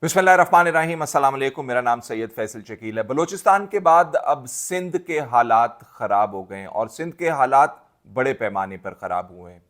बिस्मिल्लाहिर्रहमानिर्रहीम। अस्सलाम वालेकुम। मेरा नाम सैयद फैसल शकील है। बलूचिस्तान के बाद अब सिंध के हालात ख़राब हो गए हैं और सिंध के हालात बड़े पैमाने पर ख़राब हुए हैं।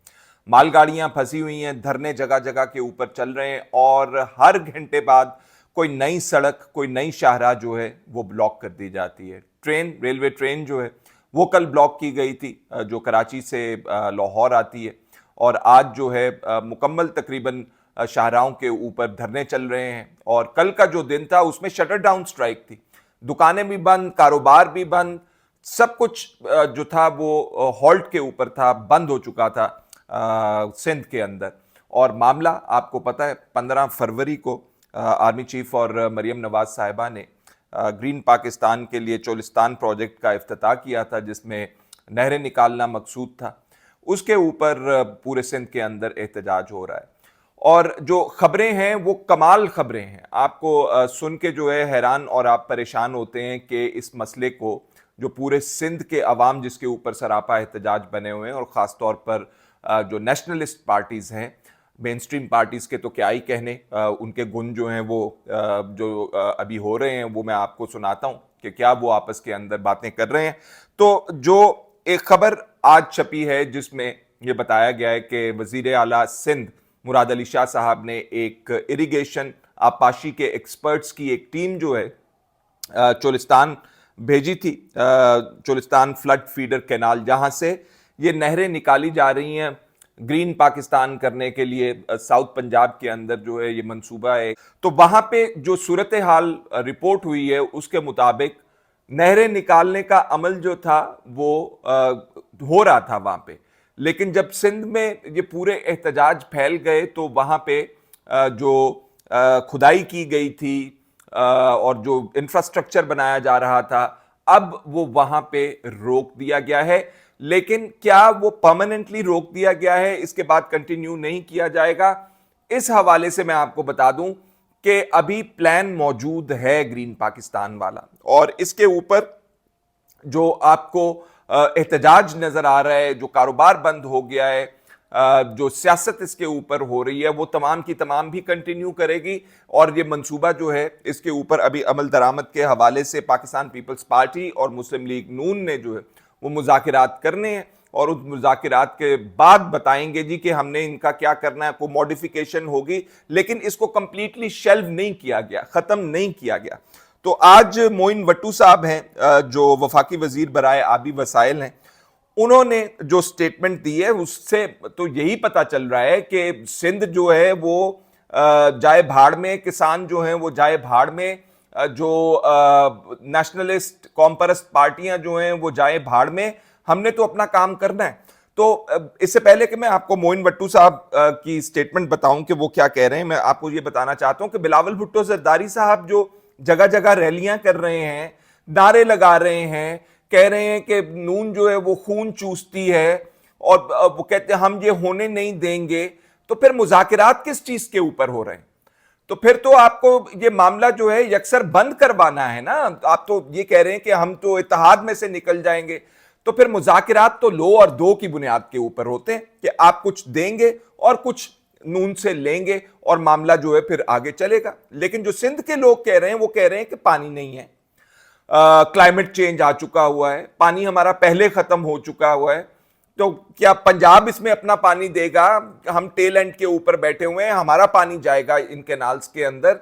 मालगाड़ियाँ फंसी हुई हैं, धरने जगह जगह के ऊपर चल रहे हैं और हर घंटे बाद कोई नई सड़क, कोई नई शाहराह जो है वो ब्लॉक कर दी जाती है। रेलवे ट्रेन जो है वो कल ब्लॉक की गई थी, जो कराची से लाहौर आती है, और आज जो है मुकम्मल तकरीबन शाहराहों के ऊपर धरने चल रहे हैं। और कल का जो दिन था उसमें शटर डाउन स्ट्राइक थी, दुकानें भी बंद, कारोबार भी बंद, सब कुछ जो था वो हॉल्ट के ऊपर था, बंद हो चुका था सिंध के अंदर। और मामला आपको पता है, 15 फरवरी को आर्मी चीफ और मरियम नवाज साहिबा ने ग्रीन पाकिस्तान के लिए चोलिस्तान प्रोजेक्ट का इफ्तिताह किया था, जिसमें नहरें निकालना मकसूद था। उसके ऊपर पूरे सिंध के अंदर एहतजाज हो रहा है और जो खबरें हैं वो कमाल खबरें हैं। आपको सुन के जो है हैरान और आप परेशान होते हैं कि इस मसले को जो पूरे सिंध के अवाम जिसके ऊपर सरापा एहतजाज बने हुए हैं, और ख़ास तौर पर जो नेशनलिस्ट पार्टीज़ हैं, मेन स्ट्रीम पार्टीज़ के तो क्या ही कहने, उनके गुण जो हैं वो जो अभी हो रहे हैं वो मैं आपको सुनाता हूँ कि क्या वो आपस के अंदर बातें कर रहे हैं। तो जो एक खबर आज छपी है जिसमें ये बताया गया है कि वज़ीर आला सिंध मुराद अली शाह साहब ने एक इरिगेशन आपाशी के एक्सपर्ट्स की एक टीम जो है चोलिस्तान भेजी थी, चोलिस्तान फ्लड फीडर कैनाल, जहां से ये नहरें निकाली जा रही हैं ग्रीन पाकिस्तान करने के लिए। साउथ पंजाब के अंदर जो है ये मंसूबा है। तो वहां पे जो सूरत हाल रिपोर्ट हुई है उसके मुताबिक नहरें निकालने का अमल जो था वो हो रहा था वहां पे, लेकिन जब सिंध में ये पूरे एहतजाज फैल गए तो वहाँ पे जो खुदाई की गई थी और जो इंफ्रास्ट्रक्चर बनाया जा रहा था, अब वो वहाँ पे रोक दिया गया है। लेकिन क्या वो परमानेंटली रोक दिया गया है, इसके बाद कंटिन्यू नहीं किया जाएगा? इस हवाले से मैं आपको बता दूं कि अभी प्लान मौजूद है ग्रीन पाकिस्तान वाला, और इसके ऊपर जो आपको एहतजाज नजर आ रहा है, जो कारोबार बंद हो गया है, जो सियासत इसके ऊपर हो रही है, वो तमाम की तमाम भी कंटिन्यू करेगी। और ये मंसूबा जो है इसके ऊपर अभी अमल दरामद के हवाले से पाकिस्तान पीपल्स पार्टी और मुस्लिम लीग नून ने जो है वो मुज़ाकिरात करने हैं, और उस मुज़ाकिरात के बाद बताएंगे जी कि हमने इनका क्या करना है। कोई मॉडिफिकेशन होगी, लेकिन इसको कंप्लीटली शेल्व नहीं किया गया, ख़त्म नहीं किया गया। तो आज मोइन वट्टू साहब हैं जो वफाकी वजीर बराए आबी वसाइल हैं, उन्होंने जो स्टेटमेंट दी है उससे तो यही पता चल रहा है कि सिंध जो है वो जाए भाड़ में, किसान जो हैं वो जाए भाड़ में, जो नेशनलिस्ट कॉमपरस्त पार्टियां जो हैं वो जाए भाड़ में, हमने तो अपना काम करना है। तो इससे पहले कि मैं आपको मोइन वट्टू साहब की स्टेटमेंट बताऊं कि वो क्या कह रहे हैं, मैं आपको ये बताना चाहता हूं कि बिलावल भुट्टो जरदारी साहब जो जगह जगह रैलियां कर रहे हैं, नारे लगा रहे हैं, कह रहे हैं कि नून जो है वो खून चूसती है, और वो कहते हैं हम ये होने नहीं देंगे, तो फिर मुज़ाकिरात किस चीज के ऊपर हो रहे हैं? तो फिर तो आपको ये मामला जो है यकसर बंद करवाना है ना। आप तो ये कह रहे हैं कि हम तो इत्तेहाद में से निकल जाएंगे, तो फिर मुज़ाकिरात तो लो और दो की बुनियाद के ऊपर होते हैं कि आप कुछ देंगे और कुछ नून से लेंगे और मामला जो है फिर आगे चलेगा। लेकिन जो सिंध के लोग कह रहे हैं वो कह रहे हैं कि पानी नहीं है, क्लाइमेट चेंज आ चुका हुआ है, पानी हमारा पहले खत्म हो चुका हुआ है, तो क्या पंजाब इसमें अपना पानी देगा? हम टेल एंड के ऊपर बैठे हुए हैं, हमारा पानी जाएगा इन कैनाल्स के अंदर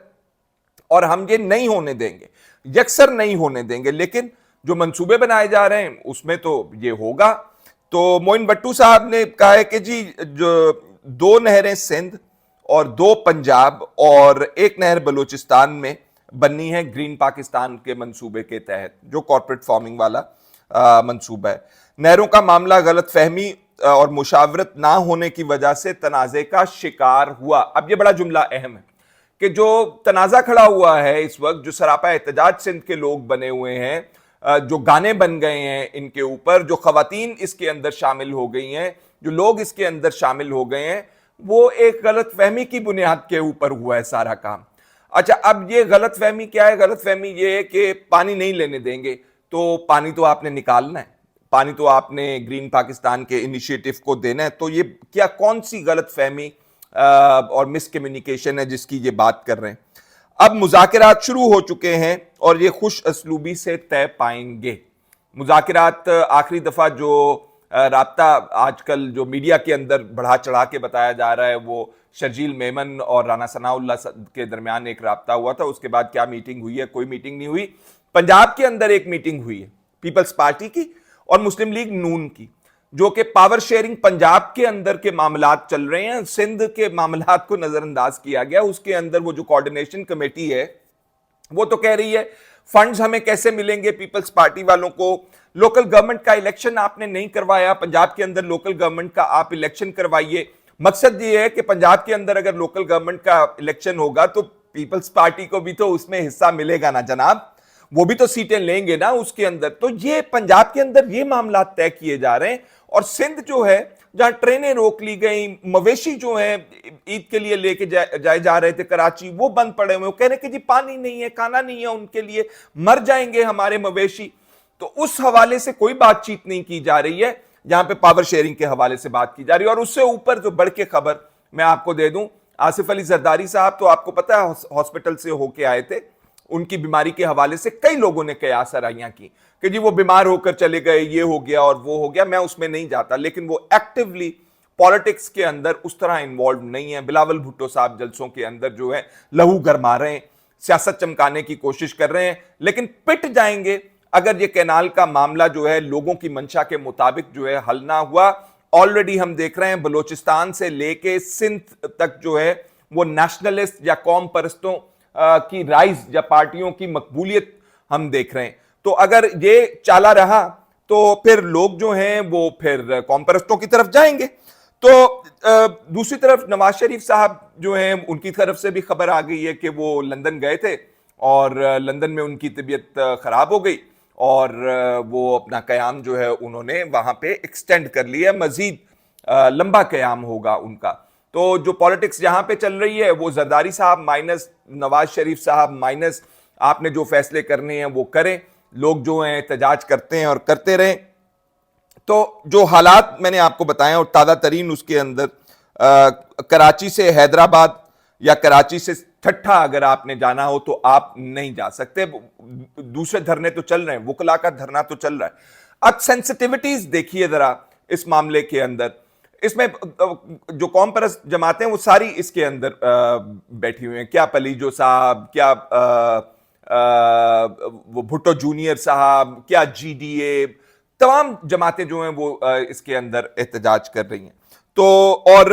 और हम ये नहीं होने देंगे, यकसर नहीं होने देंगे। लेकिन जो मंसूबे बनाए जा रहे हैं उसमें तो ये होगा। तो मोइन वट्टू साहब ने कहा है कि जी जो 2 नहरें सिंध और 2 पंजाब और 1 नहर बलूचिस्तान में बननी है ग्रीन पाकिस्तान के मंसूबे के तहत, जो कॉर्पोरेट फार्मिंग वाला मंसूबा है। नहरों का मामला गलत फहमी और मुशावरत ना होने की वजह से तनाज़े का शिकार हुआ। अब ये बड़ा जुमला अहम है कि जो तनाज़ा खड़ा हुआ है इस वक्त, जो सरापा एहतजाज सिंध के लोग बने हुए हैं, जो गाने बन गए हैं इनके ऊपर, जो खवातीन इसके अंदर शामिल हो गई हैं, जो लोग इसके अंदर शामिल हो गए हैं, वो एक गलत फहमी की बुनियाद के ऊपर हुआ है सारा काम। अच्छा, अब ये गलत फहमी क्या है? गलत फहमी ये है कि पानी नहीं लेने देंगे, तो पानी तो आपने निकालना है, पानी तो आपने ग्रीन पाकिस्तान के इनिशिएटिव को देना है। तो ये क्या कौन सी गलत फहमी और मिसकम्युनिकेशन है जिसकी ये बात कर रहे हैं? اب مذاکرات شروع ہو چکے ہیں اور یہ خوش اسلوبی سے طے پائیں گے. مذاکرات آخری دفعہ جو رابطہ آج کل جو میڈیا کے اندر بڑھا چڑھا کے بتایا جا رہا ہے وہ شرجیل میمن اور رانا ثناء اللہ کے درمیان ایک رابطہ ہوا تھا. اس کے بعد کیا میٹنگ ہوئی ہے؟ کوئی میٹنگ نہیں ہوئی. پنجاب کے اندر ایک میٹنگ ہوئی ہے پیپلز پارٹی کی اور مسلم لیگ نون کی, جو کہ پاور شیئرنگ پنجاب کے اندر کے معاملات چل رہے ہیں. سندھ کے معاملات کو نظر انداز کیا گیا. اس کے اندر وہ جو کوارڈینیشن کمیٹی ہے وہ تو کہہ رہی ہے فنڈز ہمیں کیسے ملیں گے پیپلز پارٹی والوں کو. لوکل گورنمنٹ کا الیکشن آپ نے نہیں کروایا, پنجاب کے اندر لوکل گورنمنٹ کا آپ الیکشن کروائیے. مقصد یہ ہے کہ پنجاب کے اندر اگر لوکل گورنمنٹ کا الیکشن ہوگا تو پیپلز پارٹی کو بھی تو اس میں حصہ ملے گا نا جناب, وہ بھی تو سیٹیں لیں گے نا اس کے اندر. تو یہ پنجاب کے اندر یہ معاملات طے کیے جا رہے ہیں. اور سندھ جو ہے جہاں ٹرینیں روک لی گئیں, مویشی جو ہیں عید کے لیے لے کے جائے جا رہے تھے کراچی, وہ بند پڑے ہوئے, وہ کہہ رہے کہ جی پانی نہیں ہے, کھانا نہیں ہے ان کے لیے, مر جائیں گے ہمارے مویشی. تو اس حوالے سے کوئی بات چیت نہیں کی جا رہی ہے, جہاں پہ پاور شیئرنگ کے حوالے سے بات کی جا رہی ہے. اور اس سے اوپر جو بڑھ کے خبر میں آپ کو دے دوں, آصف علی زرداری صاحب تو آپ کو پتا ہے ہاسپٹل سے ہو کے آئے تھے. ان کی بیماری کے حوالے سے کئی لوگوں نے قیاس آرائیاں کی کہ جی وہ بیمار ہو کر چلے گئے, یہ ہو گیا اور وہ ہو گیا. میں اس میں نہیں جاتا, لیکن وہ ایکٹیولی پالیٹکس کے اندر اس طرح انوالو نہیں ہے. بلاول بھٹو صاحب جلسوں کے اندر جو ہے لہو گرما رہے ہیں, سیاست چمکانے کی کوشش کر رہے ہیں, لیکن پٹ جائیں گے اگر یہ کینال کا معاملہ جو ہے لوگوں کی منشا کے مطابق جو ہے حل نہ ہوا. آلریڈی ہم دیکھ رہے ہیں بلوچستان سے لے کے سندھ تک جو ہے وہ نیشنلسٹ یا قوم پرستوں کی رائز یا پارٹیوں کی مقبولیت ہم دیکھ رہے ہیں. تو اگر یہ چالا رہا تو پھر لوگ جو ہیں وہ پھر قوم پرستوں کی طرف جائیں گے. تو دوسری طرف نواز شریف صاحب جو ہیں ان کی طرف سے بھی خبر آ گئی ہے کہ وہ لندن گئے تھے اور لندن میں ان کی طبیعت خراب ہو گئی اور وہ اپنا قیام جو ہے انہوں نے وہاں پہ ایکسٹینڈ کر لیا, مزید لمبا قیام ہوگا ان کا. تو جو پالیٹکس یہاں پہ چل رہی ہے وہ زرداری صاحب مائنس, نواز شریف صاحب مائنس, آپ نے جو فیصلے کرنے ہیں وہ کریں, لوگ جو ہیں احتجاج کرتے ہیں اور کرتے رہیں. تو جو حالات میں نے آپ کو بتائے اور تازہ ترین اس کے اندر کراچی سے حیدرآباد یا کراچی سے ٹھٹھا اگر آپ نے جانا ہو تو آپ نہیں جا سکتے. دوسرے دھرنے تو چل رہے ہیں, وکلا کا دھرنا تو چل رہا ہے. اب سینسٹیوٹیز دیکھیے ذرا اس معاملے کے اندر. اس میں جو قوم پرست جماعتیں وہ ساری اس کے اندر بیٹھی ہوئی ہیں. کیا پلیجو صاحب, کیا وہ بھٹو جونیئر صاحب, کیا جی ڈی اے, تمام جماعتیں جو ہیں وہ اس کے اندر احتجاج کر رہی ہیں. تو اور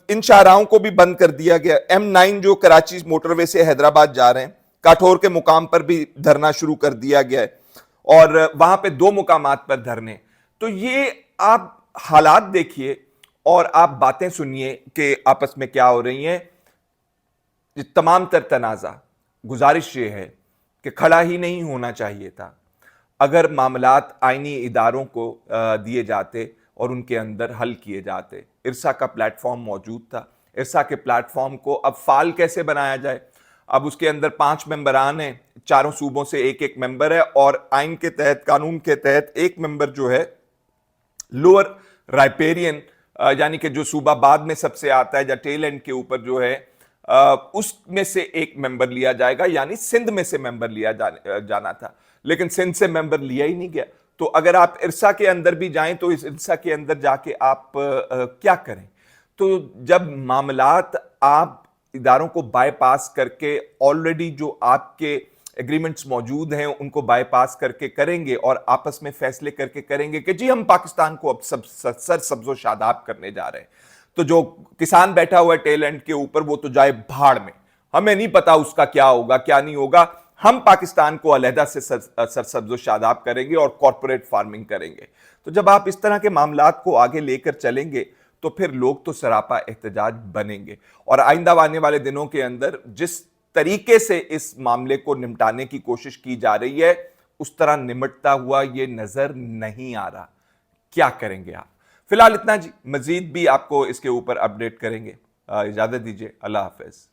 ان شاہراہوں کو بھی بند کر دیا گیا. M9 جو کراچی موٹر وے سے حیدرآباد جا رہے ہیں, کاٹھور کے مقام پر بھی دھرنا شروع کر دیا گیا ہے اور وہاں پہ 2 مقامات پر دھرنے. تو یہ آپ حالات دیکھیے اور آپ باتیں سنیے کہ آپس میں کیا ہو رہی ہیں. تمام تر تنازع, گزارش یہ ہے کہ کھڑا ہی نہیں ہونا چاہیے تھا. اگر معاملات آئینی اداروں کو دیے جاتے اور ان کے اندر حل کیے جاتے. ارسا کا پلیٹ فارم موجود تھا. ارسا کے پلیٹ فارم کو اب فعال کیسے بنایا جائے. اب اس کے اندر 5 ممبران ہیں, 4 صوبوں سے ایک ممبر ہے اور آئین کے تحت, قانون کے تحت ایک ممبر جو ہے لوور رائپیرین یعنی کہ جو صوبہ بعد میں سب سے آتا ہے یا ٹیل اینڈ کے اوپر جو ہے اس میں سے ایک ممبر لیا جائے گا. یعنی سندھ میں سے ممبر لیا جانا تھا لیکن سندھ سے ممبر لیا ہی نہیں گیا. تو اگر آپ ارسا کے اندر بھی جائیں تو اس ارسا کے اندر جا کے آپ کیا کریں. تو جب معاملات آپ اداروں کو بائی پاس کر کے آلریڈی جو آپ کے ایگریمنٹس موجود ہیں ان کو بائی پاس کر کے کریں گے اور آپس میں فیصلے کر کے کریں گے کہ جی ہم پاکستان کو اب سر سبز و شاداب کرنے جا رہے ہیں, تو جو کسان بیٹھا ہوا ہے ٹیل اینڈ کے اوپر وہ تو جائے بھاڑ میں, ہمیں نہیں پتا اس کا کیا ہوگا کیا نہیں ہوگا. ہم پاکستان کو علیحدہ سے سرسبز و شاداب کریں گے اور کارپوریٹ فارمنگ کریں گے. تو جب آپ اس طرح کے معاملات کو آگے لے کر چلیں گے تو پھر لوگ تو سراپا احتجاج بنیں گے. اور آئندہ آنے والے دنوں کے اندر جس طریقے سے اس معاملے کو نمٹانے کی کوشش کی جا رہی ہے اس طرح نمٹتا ہوا یہ نظر نہیں آ رہا. کیا کریں گے آپ؟ فی الحال اتنا جی, مزید بھی آپ کو اس کے اوپر اپڈیٹ کریں گے. اجازت دیجیے, اللہ حافظ.